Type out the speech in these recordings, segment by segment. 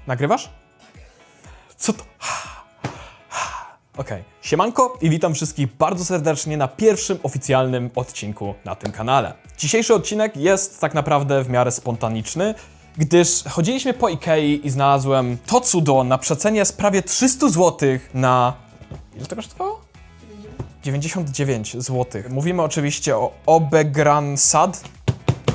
Nagrywasz? Co to? Okej. Siemanko i witam wszystkich bardzo serdecznie na pierwszym oficjalnym odcinku na tym kanale. Dzisiejszy odcinek jest tak naprawdę w miarę spontaniczny, gdyż chodziliśmy po Ikei i znalazłem to cudo na przecenie z prawie 300 zł na... Ile to kosztowało? 99 zł. Mówimy oczywiście o Obegransad.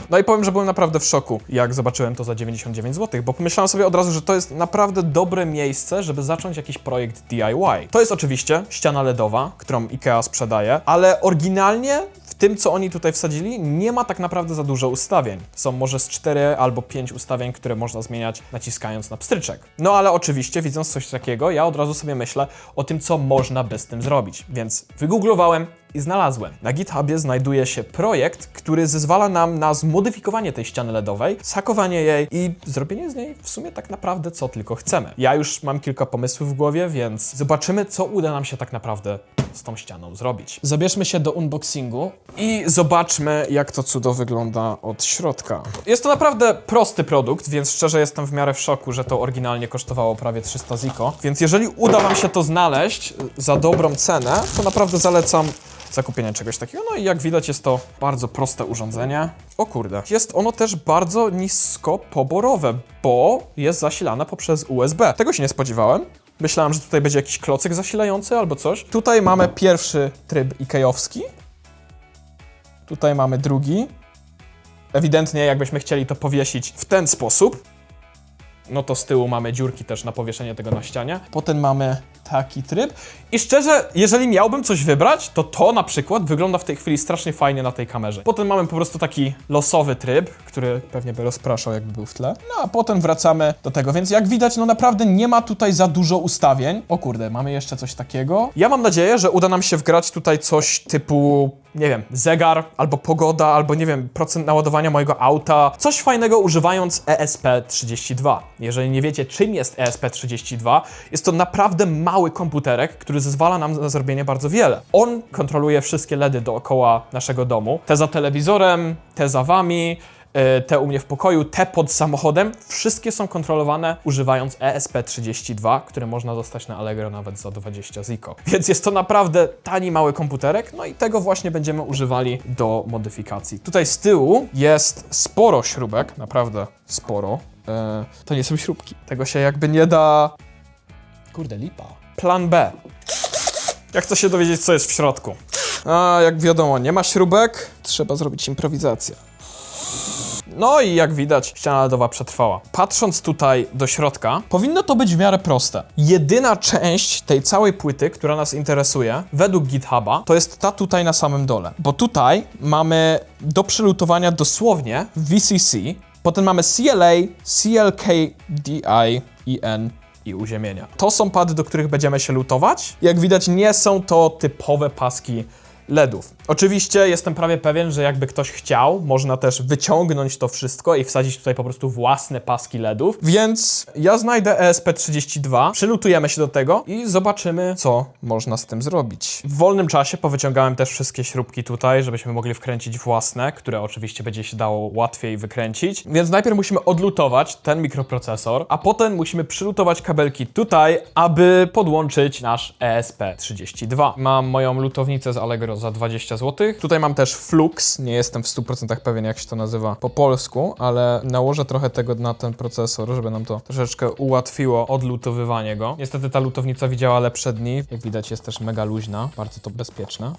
No i powiem, że byłem naprawdę w szoku, jak zobaczyłem to za 99 zł, bo pomyślałem sobie od razu, że to jest naprawdę dobre miejsce, żeby zacząć jakiś projekt DIY. To jest oczywiście ściana LEDowa, którą IKEA sprzedaje, ale oryginalnie w tym, co oni tutaj wsadzili, nie ma tak naprawdę za dużo ustawień. Są może z 4 albo 5 ustawień, które można zmieniać naciskając na pstryczek. No ale oczywiście, widząc coś takiego, ja od razu sobie myślę o tym, co można by z tym zrobić. Więc wygooglowałem i znalazłem. Na GitHubie znajduje się projekt, który zezwala nam na zmodyfikowanie tej ściany LEDowej, zhakowanie jej i zrobienie z niej w sumie tak naprawdę co tylko chcemy. Ja już mam kilka pomysłów w głowie, więc zobaczymy, co uda nam się tak naprawdę z tą ścianą zrobić. Zabierzmy się do unboxingu i zobaczmy, jak to cudo wygląda od środka. Jest to naprawdę prosty produkt, więc szczerze jestem w miarę w szoku, że to oryginalnie kosztowało prawie 300 ziko. Więc jeżeli uda wam się to znaleźć za dobrą cenę, to naprawdę zalecam zakupienie czegoś takiego. No i jak widać, jest to bardzo proste urządzenie. O kurde, jest ono też bardzo nisko poborowe, bo jest zasilane poprzez USB. Tego się nie spodziewałem. Myślałem, że tutaj będzie jakiś klocek zasilający albo coś. Tutaj mamy pierwszy tryb Ikeowski. Tutaj mamy drugi. Ewidentnie, jakbyśmy chcieli to powiesić w ten sposób, no to z tyłu mamy dziurki też na powieszenie tego na ścianie. Potem mamy taki tryb. I szczerze, jeżeli miałbym coś wybrać, to na przykład wygląda w tej chwili strasznie fajnie na tej kamerze. Potem mamy po prostu taki losowy tryb, który pewnie by rozpraszał, jakby był w tle. No a potem wracamy do tego, więc jak widać, no naprawdę nie ma tutaj za dużo ustawień. O kurde, mamy jeszcze coś takiego. Ja mam nadzieję, że uda nam się wgrać tutaj coś typu, nie wiem, zegar, albo pogoda, albo nie wiem, procent naładowania mojego auta. Coś fajnego używając ESP32. Jeżeli nie wiecie, czym jest ESP32, jest to naprawdę mały komputerek, który zezwala nam na zrobienie bardzo wiele. On kontroluje wszystkie LEDy dookoła naszego domu. Te za telewizorem, te za wami, te u mnie w pokoju, te pod samochodem. Wszystkie są kontrolowane używając ESP32, które można dostać na Allegro nawet za 20 ziko. Więc jest to naprawdę tani, mały komputerek, no i tego właśnie będziemy używali do modyfikacji. Tutaj z tyłu jest sporo śrubek, naprawdę sporo. To nie są śrubki. Tego się jakby nie da... Kurde, lipa. Plan B. Jak chcę się dowiedzieć, co jest w środku? A jak wiadomo, nie ma śrubek, trzeba zrobić improwizację. No i jak widać, ściana LEDowa przetrwała. Patrząc tutaj do środka, powinno to być w miarę proste. Jedyna część tej całej płyty, która nas interesuje, według GitHuba, to jest ta tutaj na samym dole. Bo tutaj mamy do przylutowania dosłownie VCC, potem mamy CLA, CLK, DI, IN i uziemienia. To są pady, do których będziemy się lutować. Jak widać, nie są to typowe paski LEDów. Oczywiście jestem prawie pewien, że jakby ktoś chciał, można też wyciągnąć to wszystko i wsadzić tutaj po prostu własne paski LEDów. Więc ja znajdę ESP32, przylutujemy się do tego i zobaczymy, co można z tym zrobić. W wolnym czasie powyciągałem też wszystkie śrubki tutaj, żebyśmy mogli wkręcić własne, które oczywiście będzie się dało łatwiej wykręcić. Więc najpierw musimy odlutować ten mikroprocesor, a potem musimy przylutować kabelki tutaj, aby podłączyć nasz ESP32. Mam moją lutownicę z Allegro za 20 zł. Tutaj mam też Flux, nie jestem w 100% pewien, jak się to nazywa po polsku, ale nałożę trochę tego na ten procesor, żeby nam to troszeczkę ułatwiło odlutowywanie go. Niestety ta lutownica widziała lepsze dni. Jak widać, jest też mega luźna, bardzo to bezpieczne.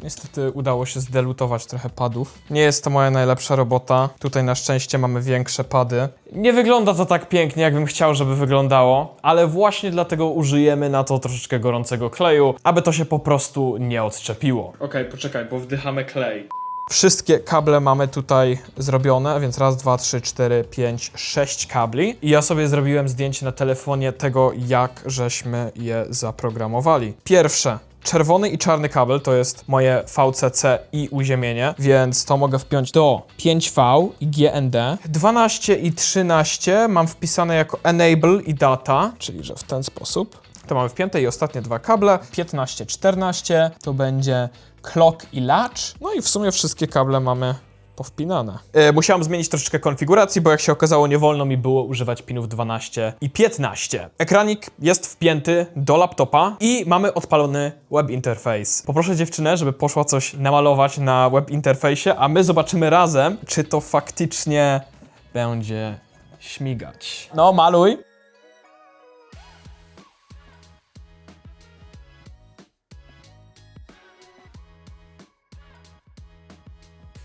Niestety udało się zdelutować trochę padów. Nie jest to moja najlepsza robota. Tutaj na szczęście mamy większe pady. Nie wygląda to tak pięknie, jakbym chciał, żeby wyglądało, ale właśnie dlatego użyjemy na to troszeczkę gorącego kleju, aby to się po prostu nie odczepiło. Okej, poczekaj, bo wdychamy klej. Wszystkie kable mamy tutaj zrobione, więc raz, dwa, trzy, cztery, pięć, 6 kabli. I ja sobie zrobiłem zdjęcie na telefonie tego, jak żeśmy je zaprogramowali. Pierwsze. Czerwony i czarny kabel to jest moje VCC i uziemienie, więc to mogę wpiąć do 5V i GND. 12 i 13 mam wpisane jako Enable i Data, czyli że w ten sposób. To mamy wpięte i ostatnie dwa kable. 15, 14 to będzie Clock i Latch. No i w sumie wszystkie kable mamy powpinane. Musiałem zmienić troszeczkę konfiguracji, bo jak się okazało, nie wolno mi było używać pinów 12 i 15. Ekranik jest wpięty do laptopa i mamy odpalony web interface. Poproszę dziewczynę, żeby poszła coś namalować na web interfejsie, a my zobaczymy razem, czy to faktycznie będzie śmigać. No, maluj.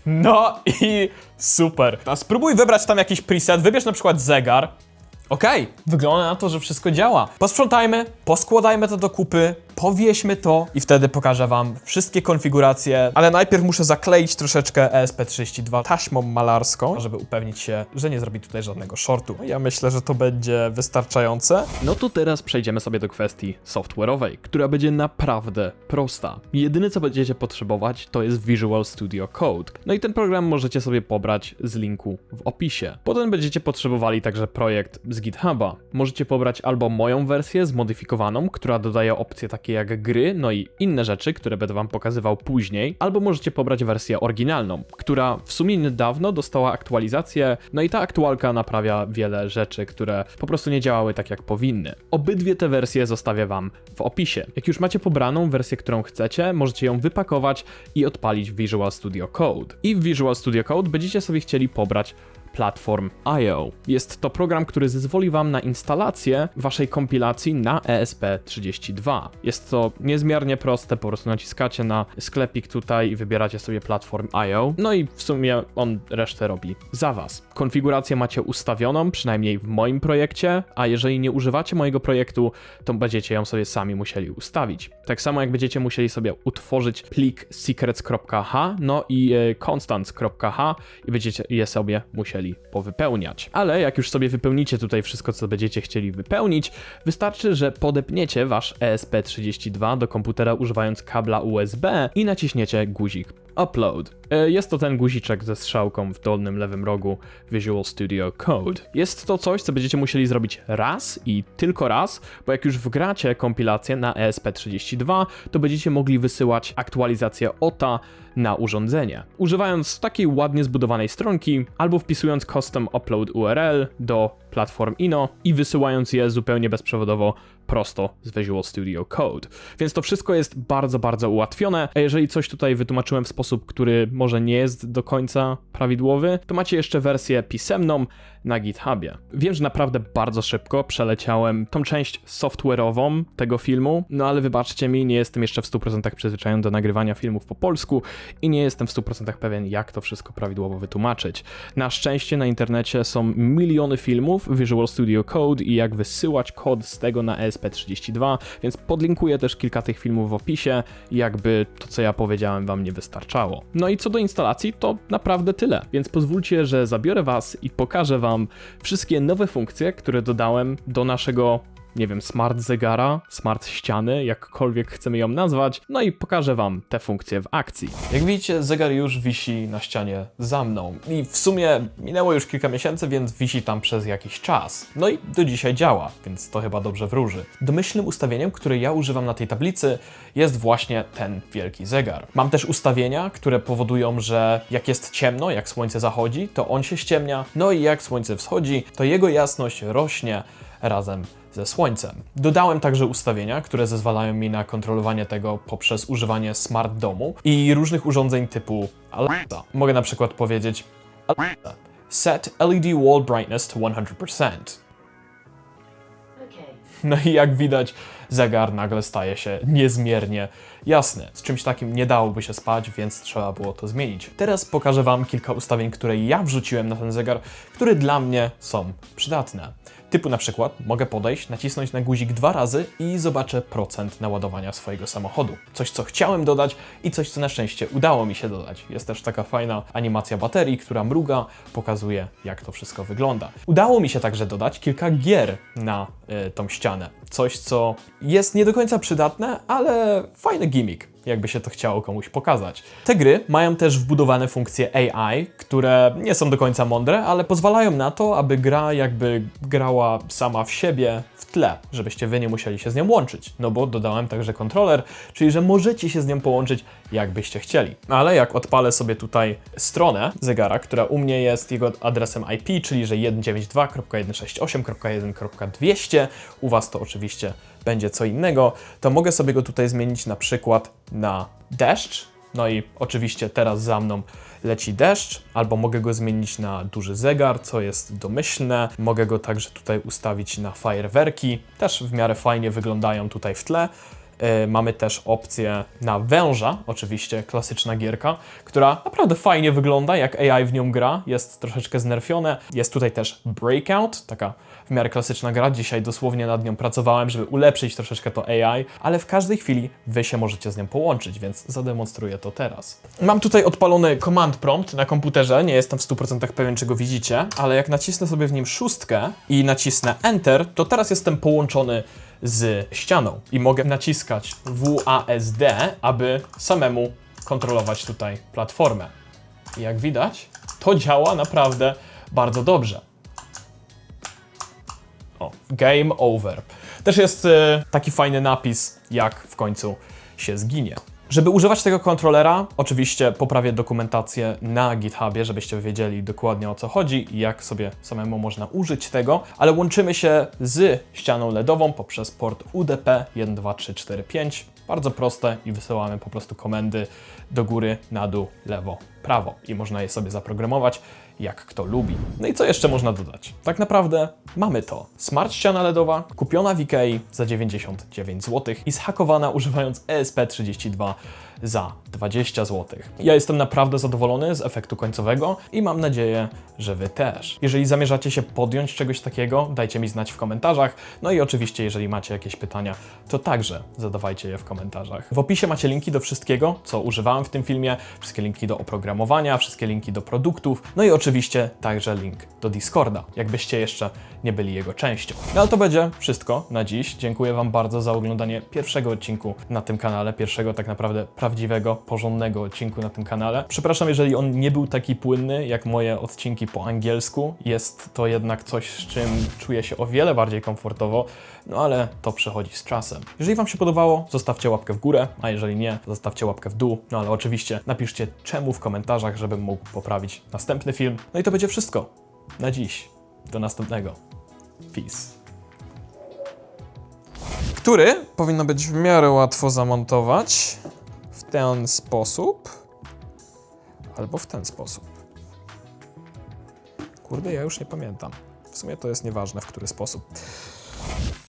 No i super. A spróbuj wybrać tam jakiś preset, wybierz na przykład zegar. Okej, wygląda na to, że wszystko działa. Posprzątajmy, poskładajmy to do kupy, powieśmy to i wtedy pokażę wam wszystkie konfiguracje, ale najpierw muszę zakleić troszeczkę ESP32 taśmą malarską, żeby upewnić się, że nie zrobi tutaj żadnego shortu. Ja myślę, że to będzie wystarczające. No to teraz przejdziemy sobie do kwestii software'owej, która będzie naprawdę prosta. Jedyne co będziecie potrzebować to jest Visual Studio Code. No i ten program możecie sobie pobrać z linku w opisie. Potem będziecie potrzebowali także projekt z GitHuba. Możecie pobrać albo moją wersję zmodyfikowaną, która dodaje opcje takie jak gry, no i inne rzeczy, które będę wam pokazywał później, albo możecie pobrać wersję oryginalną, która w sumie niedawno dostała aktualizację, no i ta aktualka naprawia wiele rzeczy, które po prostu nie działały tak jak powinny. Obydwie te wersje zostawię wam w opisie. Jak już macie pobraną wersję, którą chcecie, możecie ją wypakować i odpalić w Visual Studio Code. I w Visual Studio Code będziecie sobie chcieli pobrać Platform.io. Jest to program, który zezwoli wam na instalację waszej kompilacji na ESP32. Jest to niezmiernie proste, po prostu naciskacie na sklepik tutaj i wybieracie sobie Platform.io, no i w sumie on resztę robi za was. Konfigurację macie ustawioną, przynajmniej w moim projekcie, a jeżeli nie używacie mojego projektu, to będziecie ją sobie sami musieli ustawić. Tak samo jak będziecie musieli sobie utworzyć plik secrets.h, no i constants.h i będziecie je sobie musieli powypełniać. Ale jak już sobie wypełnicie tutaj wszystko, co będziecie chcieli wypełnić, wystarczy, że podepniecie wasz ESP32 do komputera używając kabla USB i naciśniecie guzik Upload. Jest to ten guziczek ze strzałką w dolnym lewym rogu Visual Studio Code. Jest to coś, co będziecie musieli zrobić raz i tylko raz, bo jak już wgracie kompilację na ESP32, to będziecie mogli wysyłać aktualizację OTA na urządzenie. Używając takiej ładnie zbudowanej stronki, albo wpisując custom upload URL do platform Ino i wysyłając je zupełnie bezprzewodowo prosto z Visual Studio Code. Więc to wszystko jest bardzo, bardzo ułatwione, a jeżeli coś tutaj wytłumaczyłem w sposób, który może nie jest do końca prawidłowy, to macie jeszcze wersję pisemną na GitHubie. Wiem, że naprawdę bardzo szybko przeleciałem tą część software'ową tego filmu, no ale wybaczcie mi, nie jestem jeszcze w 100% przyzwyczajony do nagrywania filmów po polsku i nie jestem w 100% pewien, jak to wszystko prawidłowo wytłumaczyć. Na szczęście na internecie są miliony filmów Visual Studio Code i jak wysyłać kod z tego na ESP32, więc podlinkuję też kilka tych filmów w opisie, jakby to, co ja powiedziałem, wam nie wystarczało. No i co do instalacji, to naprawdę tyle, więc pozwólcie, że zabiorę was i pokażę wam wszystkie nowe funkcje, które dodałem do naszego, nie wiem, smart zegara, smart ściany, jakkolwiek chcemy ją nazwać, no i pokażę wam te funkcje w akcji. Jak widzicie, zegar już wisi na ścianie za mną i w sumie minęło już kilka miesięcy, więc wisi tam przez jakiś czas. No i do dzisiaj działa, więc to chyba dobrze wróży. Domyślnym ustawieniem, które ja używam na tej tablicy, jest właśnie ten wielki zegar. Mam też ustawienia, które powodują, że jak jest ciemno, jak słońce zachodzi, to on się ściemnia, no i jak słońce wschodzi, to jego jasność rośnie razem ze słońcem. Dodałem także ustawienia, które zezwalają mi na kontrolowanie tego poprzez używanie smart domu i różnych urządzeń typu Alexa. Mogę na przykład powiedzieć Alexa, set LED wall brightness to 100%. No i jak widać, zegar nagle staje się niezmiernie jasny. Z czymś takim nie dałoby się spać, więc trzeba było to zmienić. Teraz pokażę wam kilka ustawień, które ja wrzuciłem na ten zegar, które dla mnie są przydatne. Typu na przykład mogę podejść, nacisnąć na guzik 2 razy i zobaczę procent naładowania swojego samochodu. Coś, co chciałem dodać i coś, co na szczęście udało mi się dodać. Jest też taka fajna animacja baterii, która mruga, pokazuje, jak to wszystko wygląda. Udało mi się także dodać kilka gier na tą ścianę. Coś, co jest nie do końca przydatne, ale fajny gimmick. jakby się to chciało komuś pokazać. Te gry mają też wbudowane funkcje AI, które nie są do końca mądre, ale pozwalają na to, aby gra jakby grała sama w siebie w tle, żebyście wy nie musieli się z nią łączyć. No bo dodałem także kontroler, czyli że możecie się z nią połączyć jakbyście chcieli. Ale jak odpalę sobie tutaj stronę zegara, która u mnie jest jego adresem IP, czyli że 192.168.1.200, u was to oczywiście będzie co innego, to mogę sobie go tutaj zmienić na przykład na deszcz. No i oczywiście teraz za mną leci deszcz, albo mogę go zmienić na duży zegar, co jest domyślne. Mogę go także tutaj ustawić na fajerwerki, też w miarę fajnie wyglądają tutaj w tle. Mamy też opcję na węża, oczywiście klasyczna gierka, która naprawdę fajnie wygląda, jak AI w nią gra, jest troszeczkę znerfione. Jest tutaj też Breakout, taka w miarę klasyczna gra, dzisiaj dosłownie nad nią pracowałem, żeby ulepszyć troszeczkę to AI, ale w każdej chwili wy się możecie z nią połączyć, więc zademonstruję to teraz. Mam tutaj odpalony command prompt na komputerze, nie jestem w 100% pewien, czy go widzicie, ale jak nacisnę sobie w nim 6 i nacisnę Enter, to teraz jestem połączony z ścianą i mogę naciskać WASD, aby samemu kontrolować tutaj platformę. I jak widać, to działa naprawdę bardzo dobrze. O, game over. Też jest taki fajny napis, jak w końcu się zginie. Żeby używać tego kontrolera, oczywiście poprawię dokumentację na GitHubie, żebyście wiedzieli dokładnie o co chodzi i jak sobie samemu można użyć tego, ale łączymy się z ścianą LEDową poprzez port UDP 12345. Bardzo proste i wysyłamy po prostu komendy do góry, na dół, lewo, prawo i można je sobie zaprogramować jak kto lubi. No i co jeszcze można dodać? Tak naprawdę mamy to. Smart ściana LEDowa, kupiona w Ikei za 99 zł i zhakowana używając ESP32 za 20 zł. Ja jestem naprawdę zadowolony z efektu końcowego i mam nadzieję, że wy też. Jeżeli zamierzacie się podjąć czegoś takiego, dajcie mi znać w komentarzach. No i oczywiście, jeżeli macie jakieś pytania, to także zadawajcie je w komentarzach. W opisie macie linki do wszystkiego, co używałem w tym filmie, wszystkie linki do oprogramowania, wszystkie linki do produktów, no i oczywiście także link do Discorda, jakbyście jeszcze nie byli jego częścią. No ale to będzie wszystko na dziś. Dziękuję wam bardzo za oglądanie pierwszego odcinku na tym kanale, pierwszego tak naprawdę prawdziwego, porządnego odcinku na tym kanale. Przepraszam, jeżeli on nie był taki płynny jak moje odcinki po angielsku. Jest to jednak coś, z czym czuję się o wiele bardziej komfortowo, no ale to przychodzi z czasem. Jeżeli wam się podobało, zostawcie łapkę w górę, a jeżeli nie, zostawcie łapkę w dół. No ale oczywiście napiszcie czemu w komentarzach, żebym mógł poprawić następny film. No i to będzie wszystko na dziś. Do następnego. Peace. Który powinno być w miarę łatwo zamontować w ten sposób albo w ten sposób. Kurde, ja już nie pamiętam. W sumie to jest nieważne, w który sposób.